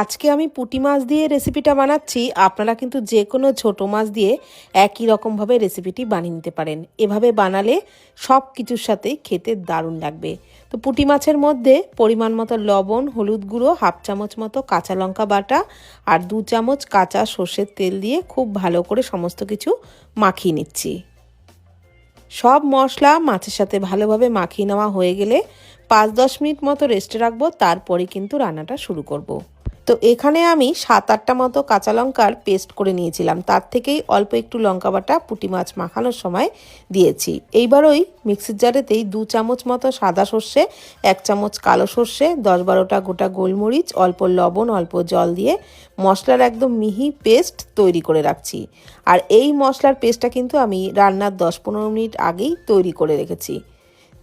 আজকে আমি পুঁটি মাছ দিয়ে রেসিপিটা বানাচ্ছি। আপনারা কিন্তু যে কোনো ছোটো মাছ দিয়ে একই রকমভাবে রেসিপিটি বানিয়ে নিতে পারেন। এভাবে বানালে সব কিছুর সাথেই খেতে দারুণ লাগবে। তো পুঁটি মাছের মধ্যে পরিমাণ মতো লবণ, হলুদ গুঁড়ো, হাফ চামচ মতো কাঁচা লঙ্কা বাটা আর 2 চামচ কাঁচা সর্ষের তেল দিয়ে খুব ভালো করে সমস্ত কিছু মাখিয়ে নিচ্ছি। সব মশলা মাছের সাথে ভালোভাবে মাখিয়ে নেওয়া হয়ে গেলে 5-10 মিনিট মতো রেস্টে রাখবো। তারপরে কিন্তু রান্নাটা শুরু করব। তো এখানে আমি 7-8টা মতো কাঁচা লঙ্কার পেস্ট করে নিয়েছিলাম। তার থেকেই অল্প একটু লঙ্কা বাটা পুঁটি মাছ মাখানোর সময় দিয়েছি। এইবার ওই মিক্সির জারেতেই 2 চামচ মতো সাদা সর্ষে, 1 চামচ কালো সর্ষে, 10-12টা গোটা গোলমরিচ, অল্প লবণ, অল্প জল দিয়ে মশলার একদম মিহি পেস্ট তৈরি করে রাখছি। আর এই মশলার পেস্টটা কিন্তু আমি রান্নার 10-15 মিনিট আগেই তৈরি করে রেখেছি।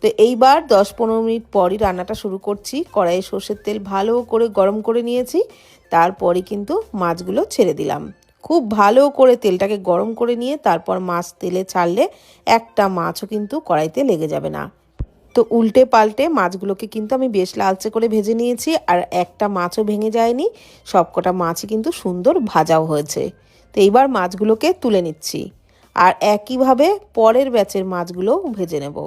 তো এইবার 10-15 মিনিট পরই রান্নাটা শুরু করছি। কড়াইয়ে সর্ষের তেল ভালো করে গরম করে নিয়েছি। তারপরে কিন্তু মাছগুলো ছেড়ে দিলাম। খুব ভালো করে তেলটাকে গরম করে নিয়ে তারপর মাছ তেলে ছাড়লে একটা মাছও কিন্তু কড়াইতে লেগে যাবে না। তো উল্টে পাল্টে মাছগুলোকে কিন্তু আমি বেশ লালচে করে ভেজে নিয়েছি। আর একটা মাছও ভেঙে যায়নি, সবকটা মাছই কিন্তু সুন্দর ভাজাও হয়েছে। তো এইবার মাছগুলোকে তুলে নিচ্ছি। আর একইভাবে পরের ব্যাচের মাছগুলোও ভেজে নেব।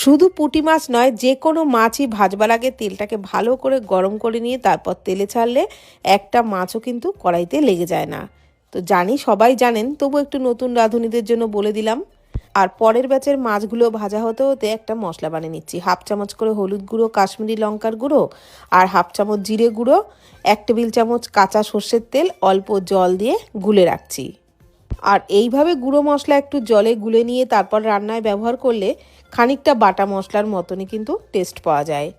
শুধু পুঁটি মাছ নয়, যে কোনো মাছই ভাজবার আগে তেলটাকে ভালো করে গরম করে নিয়ে তারপর তেলে ছাড়লে একটা মাছও কিন্তু কড়াইতে লেগে যায় না। তো জানি সবাই জানেন, তবু একটু নতুন রাঁধুনিদের জন্য বলে দিলাম। আর পরের ব্যাচের মাছগুলো ভাজা হতে হতে একটা মশলা বানিয়ে নিচ্ছি। হাফ চামচ করে হলুদ গুঁড়ো, কাশ্মীরি লঙ্কার গুঁড়ো আর হাফ চামচ জিরে গুঁড়ো, 1 টেবিল চামচ কাঁচা সর্ষের তেল অল্প জল দিয়ে গুলে রাখছি। আর এইভাবে গুঁড়ো মশলা একটু জলে গুলে নিয়ে তারপর রান্নায় ব্যবহার করলে খানিকটা বাটা মশলার মতনই কিন্তু টেস্ট পাওয়া যায়।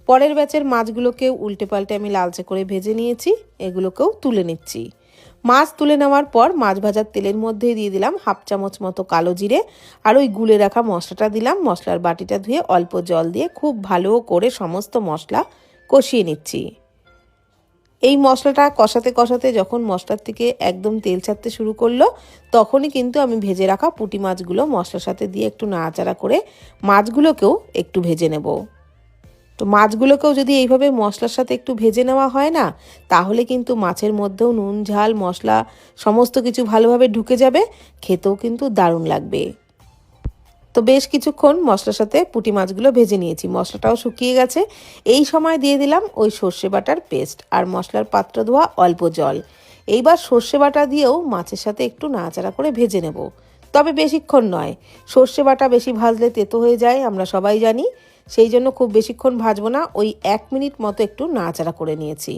পরের ব্যাচের মাছগুলোকেও উল্টে পাল্টে আমি লালচে করে ভেজে নিয়েছি। এগুলোকেও তুলে নিচ্ছি। মাছ তুলে নেওয়ার পর মাছ ভাজার তেলের মধ্যেই দিয়ে দিলাম হাফ চামচ মতো কালো জিরে আর ওই গুলে রাখা মশলাটা দিলাম। মশলার বাটিটা ধুয়ে অল্প জল দিয়ে খুব ভালো করে সমস্ত মশলা কষিয়ে নিচ্ছি। এই মশলাটা কষাতে কষাতে যখন মশলার থেকে একদম তেল ছাড়তে শুরু করলো, তখনই কিন্তু আমি ভেজে রাখা পুঁটি মাছগুলো মশলার সাথে দিয়ে একটু নাড়াচাড়া করে মাছগুলোকেও একটু ভেজে নেব। তো মাছগুলোকেও যদি এইভাবে মশলার সাথে একটু ভেজে নেওয়া হয় না, তাহলে কিন্তু মাছের মধ্যেও নুন, ঝাল, মশলা সমস্ত কিছু ভালোভাবে ঢুকে যাবে, খেতেও কিন্তু দারুণ লাগবে। তো বেশ কিছুক্ষণ মশলার সাথে পুঁটি মাছগুলো ভেজে নিয়েছি। মশলাটাও শুকিয়ে গেছে। এই সময় দিয়ে দিলাম ওই সর্ষে বাটার পেস্ট আর মশলার পাত্র ধোয়া অল্প জল। এইবার সর্ষে বাটা দিয়েও মাছের সাথে একটু নাড়াচাড়া করে ভেজে নেব। তবে বেশিক্ষণ নয়, সর্ষে বাটা বেশি ভাজলে তেতো হয়ে যায়, আমরা সবাই জানি। সেই জন্য খুব বেশিক্ষণ ভাজবো না, ওই 1 মিনিট মতো একটু নাড়াচাড়া করে নিয়েছি।